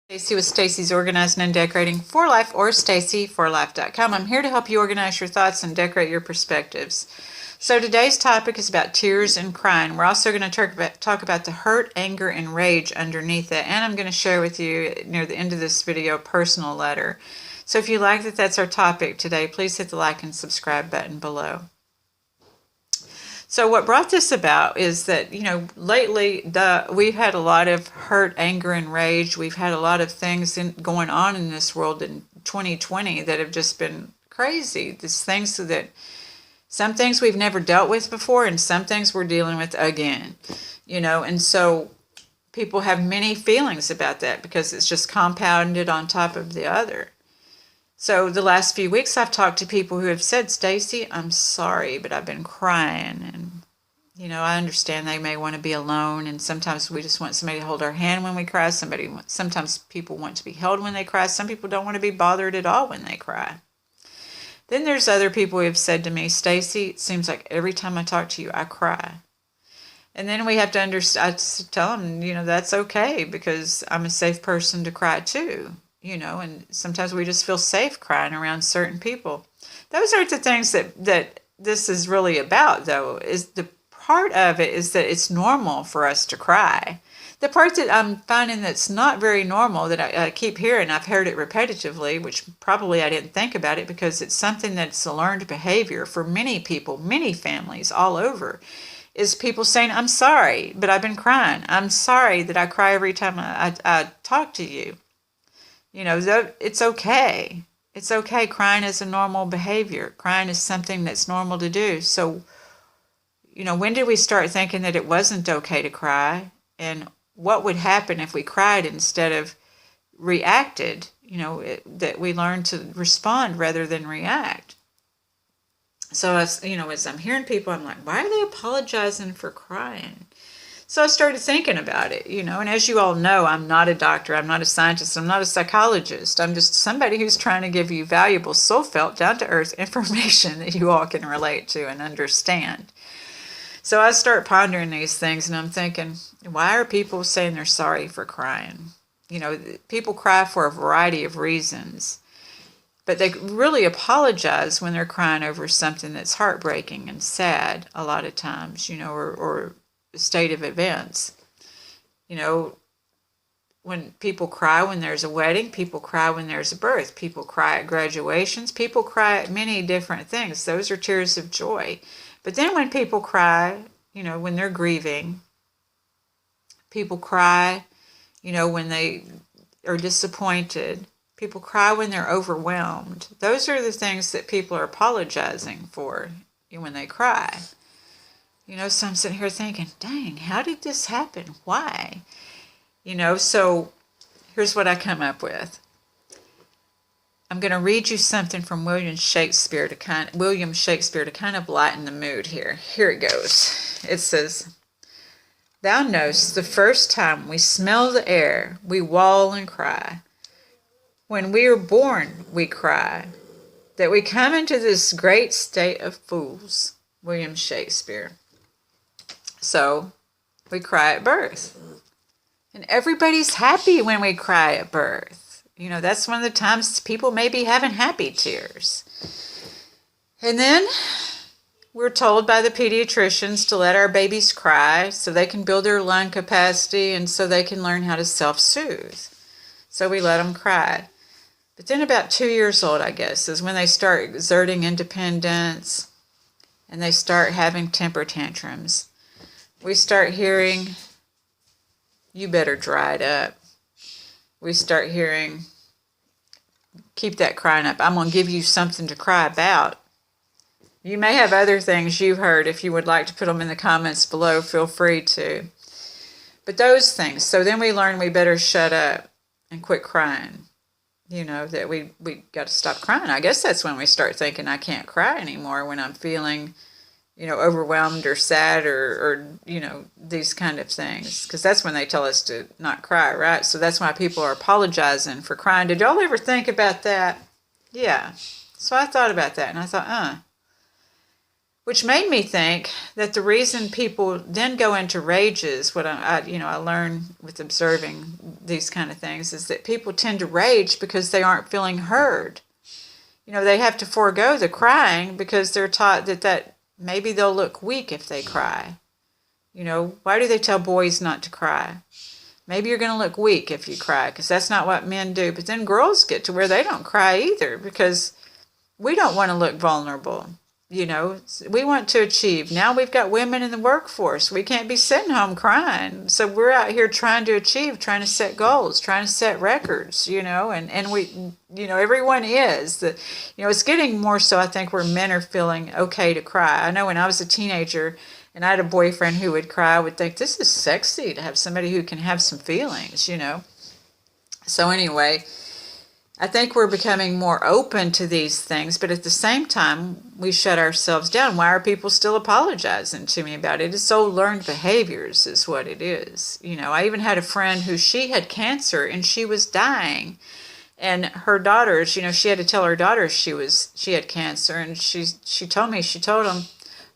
Stacy with Stacy's Organizing and Decorating for Life, or stacyforlife.com. I'm here to help you organize your thoughts and decorate your perspectives. So today's topic is about tears and crying. We're also going to talk about the hurt, anger, and rage underneath it. And I'm going to share with you near the end of this video a personal letter. So if you like that that's our topic today, please hit the like and subscribe button below. So what brought this about is that, lately we've had a lot of hurt, anger, and rage. We've had a lot of things going on in this world in 2020 that have just been crazy. Some things we've never dealt with before, and some things we're dealing with again, and so people have many feelings about that because it's just compounded on top of the other. So the last few weeks I've talked to people who have said, Stacy, I'm sorry, but I've been crying. And, I understand they may want to be alone. And sometimes we just want somebody to hold our hand when we cry. Sometimes people want to be held when they cry. Some people don't want to be bothered at all when they cry. Then there's other people who have said to me, Stacy, it seems like every time I talk to you, I cry. And then we have to understand, I tell them, that's okay because I'm a safe person to cry too. And sometimes we just feel safe crying around certain people. Those aren't the things that this is really about, though. Is the part of it is that it's normal for us to cry. The part that I'm finding that's not very normal, that I keep hearing, I've heard it repetitively, which probably I didn't think about it because it's something that's a learned behavior for many people, many families all over, is people saying, I'm sorry, but I've been crying. I'm sorry that I cry every time I talk to you. It's okay. It's okay. Crying is a normal behavior. Crying is something that's normal to do. So, when did we start thinking that it wasn't okay to cry? And what would happen if we cried instead of reacted? That we learn to respond rather than react. So, as I'm hearing people, I'm like, why are they apologizing for crying? So I started thinking about it, and as you all know, I'm not a doctor, I'm not a scientist, I'm not a psychologist. I'm just somebody who's trying to give you valuable, soul-felt, down-to-earth information that you all can relate to and understand. So I start pondering these things, and I'm thinking, why are people saying they're sorry for crying? People cry for a variety of reasons, but they really apologize when they're crying over something that's heartbreaking and sad a lot of times, or state of events. When people cry when there's a wedding, people cry when there's a birth, people cry at graduations, people cry at many different things. Those are tears of joy. But then when people cry, when they're grieving, people cry, when they are disappointed, people cry when they're overwhelmed. Those are the things that people are apologizing for when they cry. So I'm sitting here thinking, dang, how did this happen? Why? So here's what I come up with. I'm going to read you something from William Shakespeare to kind of lighten the mood here. Here it goes. It says, Thou know'st the first time we smell the air, we wail and cry. When we are born, we cry, that we come into this great state of fools. William Shakespeare. So we cry at birth. And everybody's happy when we cry at birth. That's one of the times people may be having happy tears. And then we're told by the pediatricians to let our babies cry so they can build their lung capacity and so they can learn how to self-soothe. So we let them cry. But then about 2 years old, I guess, is when they start exerting independence and they start having temper tantrums. We start hearing, you better dry it up. We start hearing, keep that crying up. I'm going to give you something to cry about. You may have other things you've heard. If you would like to put them in the comments below, feel free to. But those things. So then we learn we better shut up and quit crying. That we got to stop crying. I guess that's when we start thinking I can't cry anymore when I'm feeling overwhelmed or sad or these kind of things. Because that's when they tell us to not cry, right? So that's why people are apologizing for crying. Did y'all ever think about that? Yeah. So I thought about that, and I thought, which made me think that the reason people then go into rages, what I learned with observing these kind of things, is that people tend to rage because they aren't feeling heard. They have to forego the crying because they're taught that maybe they'll look weak if they cry. Why do they tell boys not to cry? Maybe you're going to look weak if you cry, because that's not what men do. But then girls get to where they don't cry either, because we don't want to look vulnerable. We want to achieve. Now we've got women in the workforce. We can't be sitting home crying. So we're out here trying to achieve, trying to set goals, trying to set records, and we, everyone is. It's getting more so, I think, where men are feeling okay to cry. I know when I was a teenager and I had a boyfriend who would cry, I would think, this is sexy to have somebody who can have some feelings, So anyway, I think we're becoming more open to these things, but at the same time, we shut ourselves down. Why are people still apologizing to me about it? It's old learned behaviors is what it is. I even had a friend who she had cancer and she was dying. And her daughters, she had to tell her daughters she had cancer. And she told them,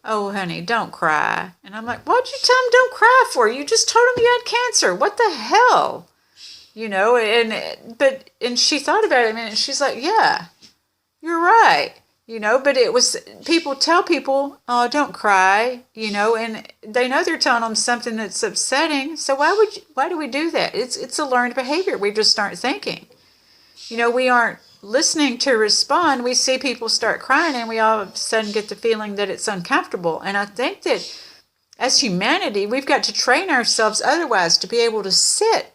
oh, honey, don't cry. And I'm like, what'd you tell them don't cry for? You just told them you had cancer. What the hell? And she thought about it and she's like, yeah, you're right. But it was, people tell people, oh, don't cry, and they know they're telling them something that's upsetting. So why do we do that? It's a learned behavior. We just aren't thinking. We aren't listening to respond. We see people start crying and we all of a sudden get the feeling that it's uncomfortable. And I think that as humanity, we've got to train ourselves otherwise to be able to sit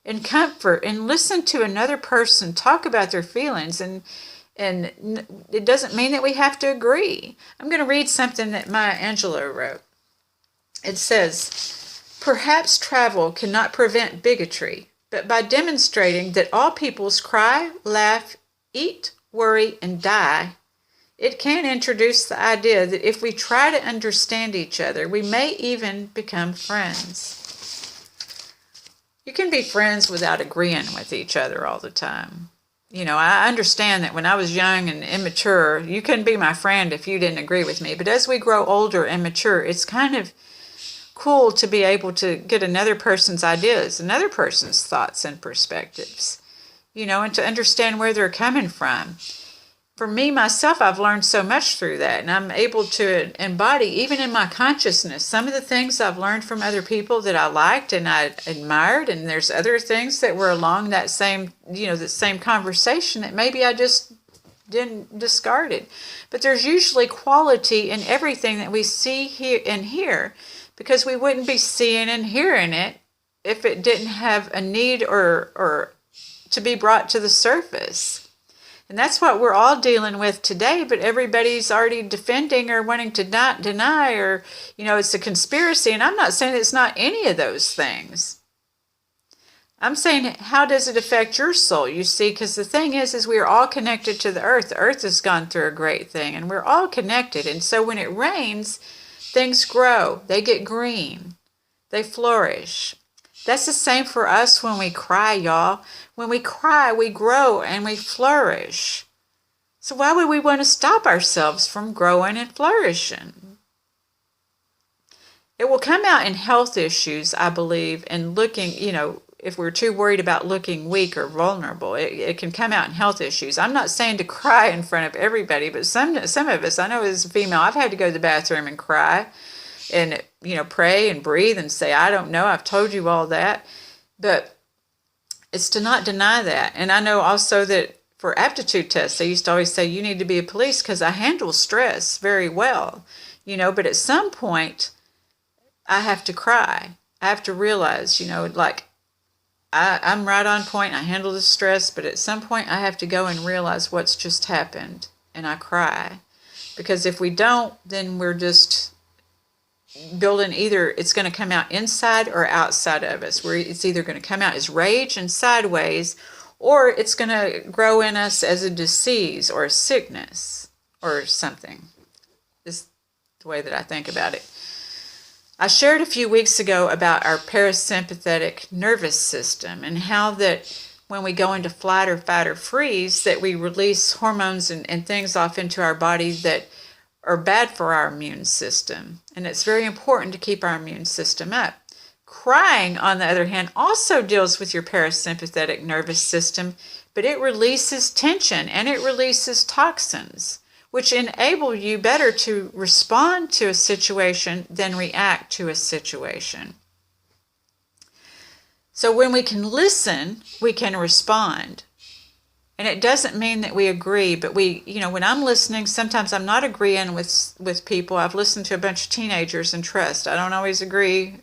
and comfort and listen to another person talk about their feelings. And it doesn't mean that we have to agree. I'm going to read something that Maya Angelou wrote. It says, perhaps travel cannot prevent bigotry, but by demonstrating that all peoples cry, laugh, eat, worry, and die, it can introduce the idea that if we try to understand each other, we may even become friends. You can be friends without agreeing with each other all the time. I understand that when I was young and immature, you couldn't be my friend if you didn't agree with me. But as we grow older and mature, it's kind of cool to be able to get another person's ideas, another person's thoughts and perspectives, and to understand where they're coming from. For me, myself, I've learned so much through that, and I'm able to embody, even in my consciousness, some of the things I've learned from other people that I liked and I admired, and there's other things that were along that same, the same conversation that maybe I just didn't discard it. But there's usually quality in everything that we see here and hear, because we wouldn't be seeing and hearing it if it didn't have a need or to be brought to the surface. And that's what we're all dealing with today, but everybody's already defending or wanting to not deny, or, it's a conspiracy. And I'm not saying it's not any of those things. I'm saying, how does it affect your soul? You see, because the thing is we are all connected to the earth. The earth has gone through a great thing, and we're all connected. And so when it rains, things grow. They get green. They flourish. That's the same for us when we cry, y'all. When we cry, we grow and we flourish. So why would we want to stop ourselves from growing and flourishing? It will come out in health issues, I believe, and looking, if we're too worried about looking weak or vulnerable, it can come out in health issues. I'm not saying to cry in front of everybody, but some of us, I know as a female, I've had to go to the bathroom and cry and, pray and breathe and say, I don't know, I've told you all that. But it's to not deny that. And I know also that for aptitude tests, they used to always say, you need to be a police, because I handle stress very well, but at some point I have to cry. I have to realize, I'm right on point. I handle the stress, but at some point I have to go and realize what's just happened, and I cry. Because if we don't, then we're just building, either it's going to come out inside or outside of us, where it's either going to come out as rage and sideways, or it's going to grow in us as a disease or a sickness or something. This is the way that I think about it. I shared a few weeks ago about our parasympathetic nervous system and how that when we go into flight or fight or freeze, that we release hormones and things off into our body that are bad for our immune system. And it's very important to keep our immune system up. Crying, on the other hand, also deals with your parasympathetic nervous system, but it releases tension and it releases toxins, which enable you better to respond to a situation than react to a situation. So when we can listen, we can respond. And it doesn't mean that we agree, but when I'm listening, sometimes I'm not agreeing with people. I've listened to a bunch of teenagers and trust. I don't always agree,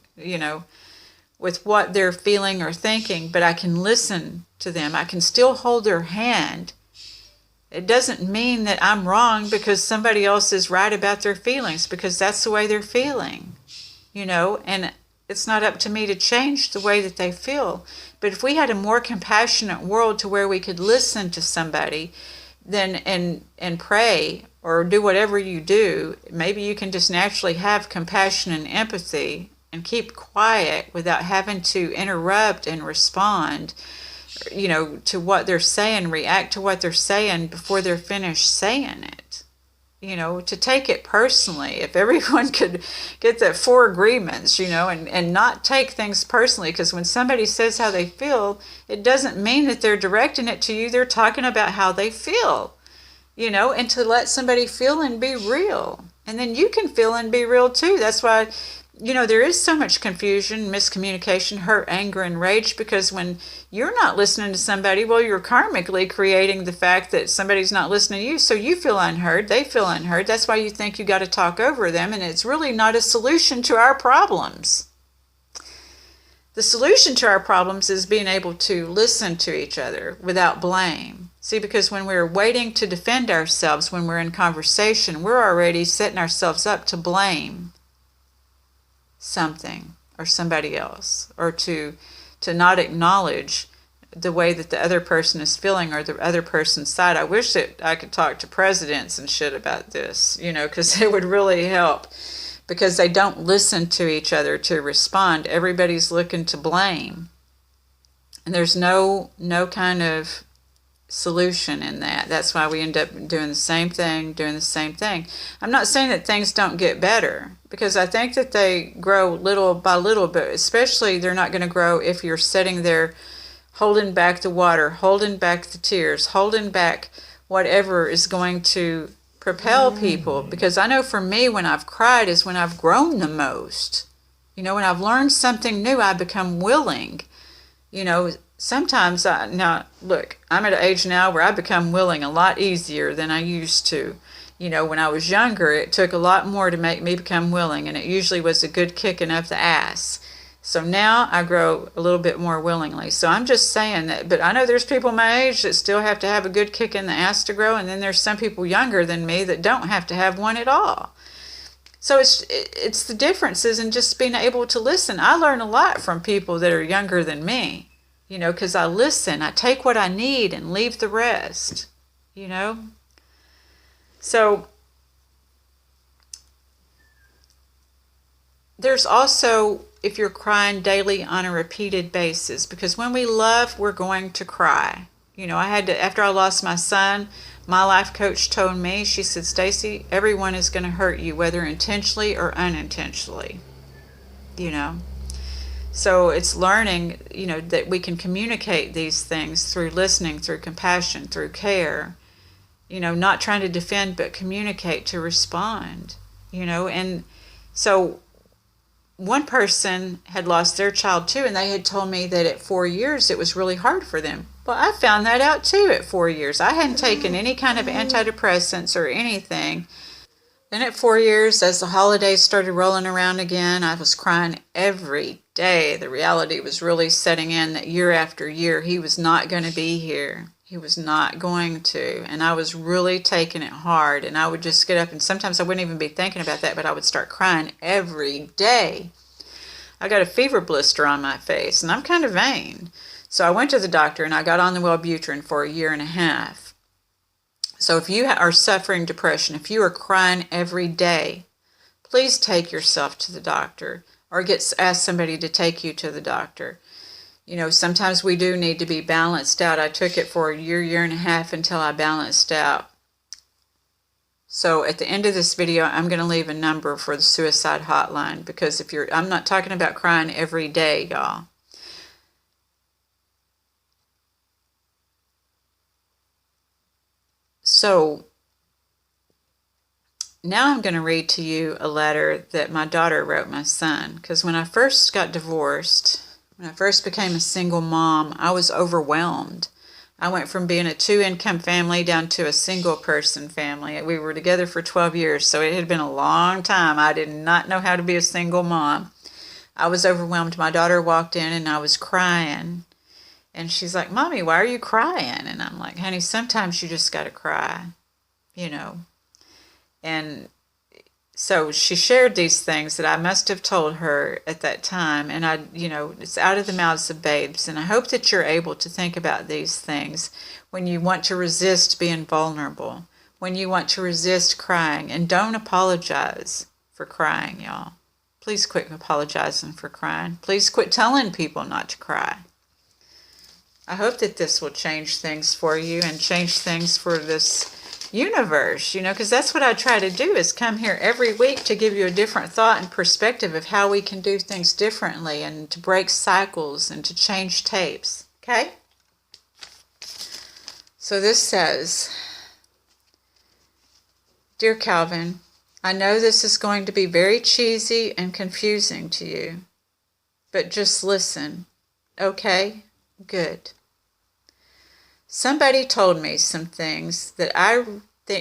with what they're feeling or thinking, but I can listen to them. I can still hold their hand. It doesn't mean that I'm wrong because somebody else is right about their feelings, because that's the way they're feeling, and it's not up to me to change the way that they feel. But if we had a more compassionate world to where we could listen to somebody and pray or do whatever you do, maybe you can just naturally have compassion and empathy and keep quiet without having to interrupt and respond, to what they're saying, react to what they're saying before they're finished saying it. To take it personally. If everyone could get the 4 agreements, and not take things personally, because when somebody says how they feel, it doesn't mean that they're directing it to you. They're talking about how they feel, and to let somebody feel and be real. And then you can feel and be real too. That's why, there is so much confusion, miscommunication, hurt, anger, and rage, because when you're not listening to somebody, well, you're karmically creating the fact that somebody's not listening to you, so you feel unheard, they feel unheard. That's why you think you got to talk over them, and it's really not a solution to our problems. The solution to our problems is being able to listen to each other without blame. See, because when we're waiting to defend ourselves, when we're in conversation, we're already setting ourselves up to blame something or somebody else, or to not acknowledge the way that the other person is feeling or the other person's side. I wish that I could talk to presidents and shit about this, because it would really help, because they don't listen to each other to respond. Everybody's looking to blame, and there's no kind of solution in that. That's why we end up doing the same thing. I'm not saying that things don't get better, because I think that they grow little by little, but especially they're not going to grow if you're sitting there holding back the water, holding back the tears, holding back whatever is going to propel people. Because I know for me, when I've cried is when I've grown the most. When I've learned something new, I become willing. Sometimes now look, I'm at an age now where I become willing a lot easier than I used to. When I was younger, it took a lot more to make me become willing, and it usually was a good kicking up the ass. So now I grow a little bit more willingly. So I'm just saying that, but I know there's people my age that still have to have a good kick in the ass to grow, and then there's some people younger than me that don't have to have one at all. So it's the differences in just being able to listen. I learn a lot from people that are younger than me. Because I listen, I take what I need and leave the rest, So there's also, if you're crying daily on a repeated basis, because when we love, we're going to cry. I had to, after I lost my son, my life coach told me, she said, Stacy, everyone is going to hurt you, whether intentionally or unintentionally, So it's learning, that we can communicate these things through listening, through compassion, through care, not trying to defend, but communicate to respond, And so one person had lost their child too, and they had told me that at 4 years it was really hard for them. Well, I found that out too at 4 years. I hadn't taken any kind of antidepressants or anything. Then at 4 years, as the holidays started rolling around again, I was crying every day. The reality was really setting in that year after year, he was not going to be here. He was not going to. And I was really taking it hard. And I would just get up, and sometimes I wouldn't even be thinking about that, but I would start crying every day. I got a fever blister on my face, and I'm kind of vain. So I went to the doctor, and I got on the Wellbutrin for a year and a half. So if you are suffering depression, if you are crying every day, please take yourself to the doctor, or ask somebody to take you to the doctor. Sometimes we do need to be balanced out. I took it for a year and a half until I balanced out. So at the end of this video, I'm going to leave a number for the suicide hotline, because I'm not talking about crying every day, y'all. So now I'm going to read to you a letter that my daughter wrote my son, because when I first got divorced, when I first became a single mom, I was overwhelmed. I went from being a 2-income family down to a single-person family. We were together for 12 years, so it had been a long time. I did not know how to be a single mom. I was overwhelmed. My daughter walked in, and I was crying. And she's like, "Mommy, why are you crying?" And I'm like, "Honey, sometimes you just got to cry, you know." And so she shared these things that I must have told her at that time, and it's out of the mouths of babes. And I hope that you're able to think about these things when you want to resist being vulnerable, when you want to resist crying. And don't apologize for crying, y'all. Please quit apologizing for crying. Please quit telling people not to cry. I hope that this will change things for you and change things for this universe, because that's what I try to do, is come here every week to give you a different thought and perspective of how we can do things differently, and to break cycles and to change tapes. Okay? So this says, "Dear Calvin, I know this is going to be very cheesy and confusing to you, but just listen. Okay? Good. Somebody told me some things that I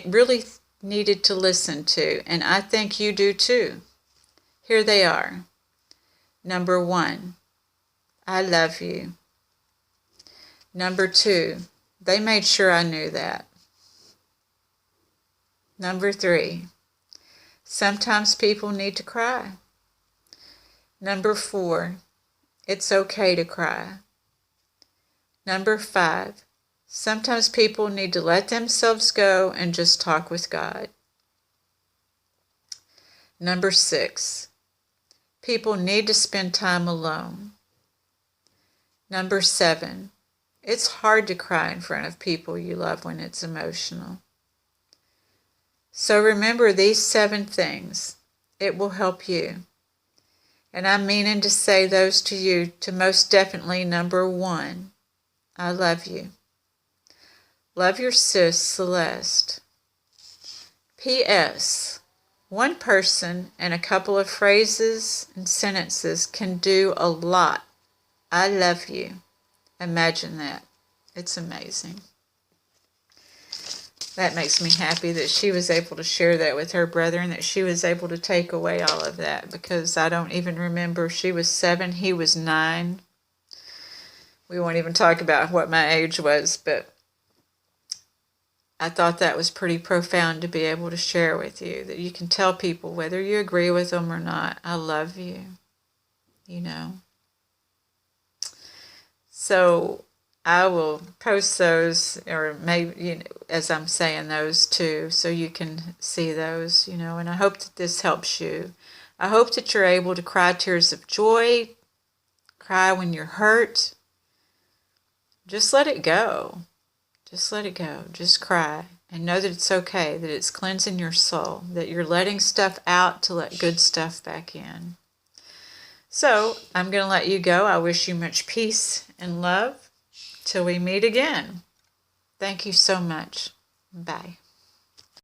really needed to listen to, and I think you do too. Here they are. Number 1, I love you. Number 2, they made sure I knew that. Number 3, sometimes people need to cry. Number 4, it's okay to cry. Number 5, sometimes people need to let themselves go and just talk with God. Number 6, people need to spend time alone. Number 7, it's hard to cry in front of people you love when it's emotional. So remember these 7 things. It will help you. And I'm meaning to say those to you to most definitely number 1, I love you. Love your sis, Celeste. P.S. One person and a couple of phrases and sentences can do a lot. I love you. Imagine that. It's amazing. That makes me happy that she was able to share that with her brother, and that she was able to take away all of that, because I don't even remember. She was 7, he was 9. We won't even talk about what my age was, but I thought that was pretty profound to be able to share with you, that you can tell people, whether you agree with them or not, I love you, So I will post those, or maybe, as I'm saying those too, so you can see those, and I hope that this helps you. I hope that you're able to cry tears of joy, cry when you're hurt. Just let it go. Just let it go. Just cry. And know that it's okay, that it's cleansing your soul, that you're letting stuff out to let good stuff back in. So I'm going to let you go. I wish you much peace and love till we meet again. Thank you so much. Bye.